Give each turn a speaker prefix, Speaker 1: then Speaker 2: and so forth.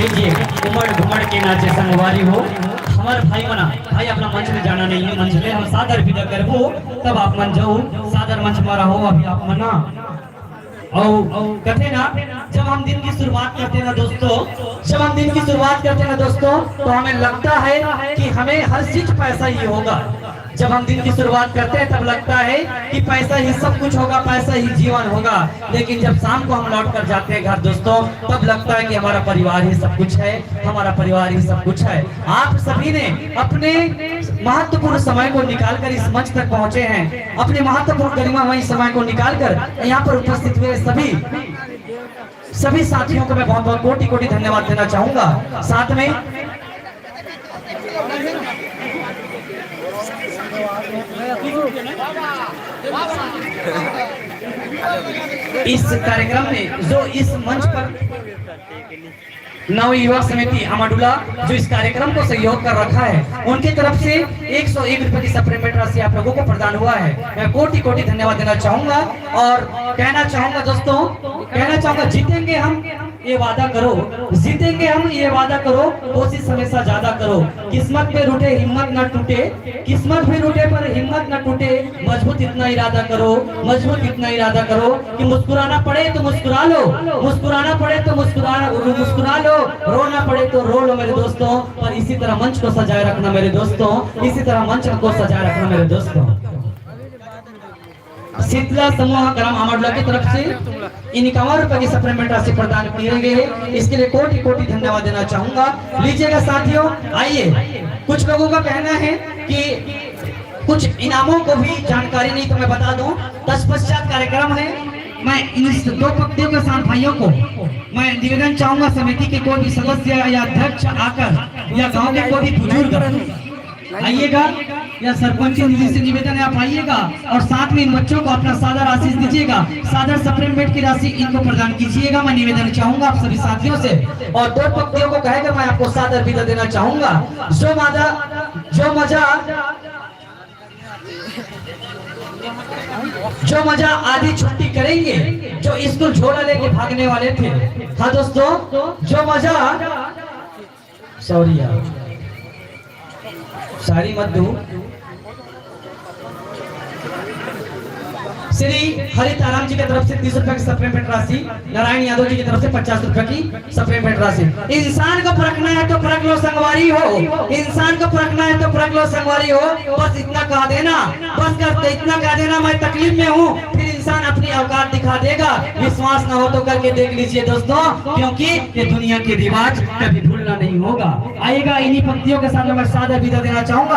Speaker 1: लीजिए उमड़ घुमड़ के नाचे संगवारी हो हमारे भाई मना भाई अपना मंच में जाना नहीं है मंच में हम सादर विदा करबो तब आप मन जाओ सादर मंच मारा हो अभी आप मना और कहते ना जब हम दिन की शुरुआत करते ना दोस्तों जब हम दिन की शुरुआत करते ना दोस्तों तो हमें लगता है कि हमें हर चीज पैसा ही होगा। जब हम दिन की शुरुआत करते हैं तब लगता है कि पैसा ही सब कुछ होगा, पैसा ही जीवन होगा। लेकिन जब शाम को हम लौट कर जाते हैं घर दोस्तों तब लगता है कि हमारा परिवार ही सब कुछ है, हमारा परिवार ही सब कुछ है। आप सभी ने अपने महत्वपूर्ण समय को निकालकर इस मंच तक पहुंचे हैं, अपने महत्वपूर्ण गरिमामय समय को निकालकर यहाँ पर उपस्थित हुए सभी साथियों को मैं बहुत बहुत कोटि कोटि धन्यवाद देना चाहूंगा। साथ में इस कार्यक्रम में जो इस मंच पर नव युवक समिति अमाडुला जो इस कार्यक्रम को सहयोग कर रखा है उनकी तरफ से 101 रुपए की सप्लीमेंट राशि आप लोगों को प्रदान हुआ है। मैं कोटि कोटि धन्यवाद देना चाहूंगा और कहना चाहूंगा दोस्तों, कहना चाहूंगा जीतेंगे हम ये वादा करो, जीतेंगे हम ये वादा करो, कोशिश हमेशा ज्यादा करो। किस्मत पे रूठे हिम्मत न टूटे, किस्मत भी रूठे पर हिम्मत न टूटे। मजबूत इतना इरादा करो, मजबूत इतना इरादा करो कि मुस्कुराना पड़े तो मुस्कुरा लो, मुस्कुराना पड़े तो मुस्कुरा लो, रोना पड़े तो रो लो मेरे दोस्तों। पर इसी तरह मंच को सजाए रखना मेरे दोस्तों, इसी तरह मंच को सजाए रखना मेरे दोस्तों। शीतला समूह ग्राम अमाडुला की तरफ से इन 51 रुपए की सप्लीमेंट राशि प्रदान किए गए, इसके लिए कोटि कोटि धन्यवाद देना चाहूंगा। लीजिएगा साथियों, आइए कुछ लोगों का कहना है कि कुछ इनामों को भी जानकारी नहीं तो मैं बता दूं। तत्पश्चात कार्यक्रम है, मैं इन दो पक्षों के साथ भाइयों को मैं निवेदन चाहूंगा समिति के कोई भी सदस्य या अध्यक्ष आकर या गांव के कोई भी बुजुर्ग आइएगा या सरपंच निधि से निवेदन है आप आइएगा और साथ में इन बच्चों को अपना सादर आशीष दीजिएगा, सादर सप्लीमेंट की राशि इनको प्रदान कीजिएगा। मैं निवेदन चाहूंगा आप सभी साथियों से और दो पक्षों को कहकर मैं आपको सादर विदा देना चाहूंगा। जो मजा आधी छुट्टी करेंगे जो स्कूल झोला लेके भागने वाले थे। हाँ दोस्तों, जो मजा सॉरी यार सारी मत दो। श्री हरिताराम जी की तरफ से 30 रुपए की सप्लीमेंट राशि, नारायण यादव जी की तरफ से 50 रुपए की सप्लीमेंट राशि। इंसान को परखना है तो परख लो संगवारी हो, इंसान को परखना है तो परख लो संगवारी हो। बस इतना कह देना, बस कर इतना कह देना मैं तकलीफ में हूँ, फिर इंसान अपनी औकात दिखा देगा। विश्वास ना हो तो करके देख लीजिए दोस्तों, क्योंकि ये दुनिया के रिवाज कभी भूलना नहीं होगा। आइएगा इन्हीं पंक्तियों के साथ मैं सादर विदा देना चाहूंगा।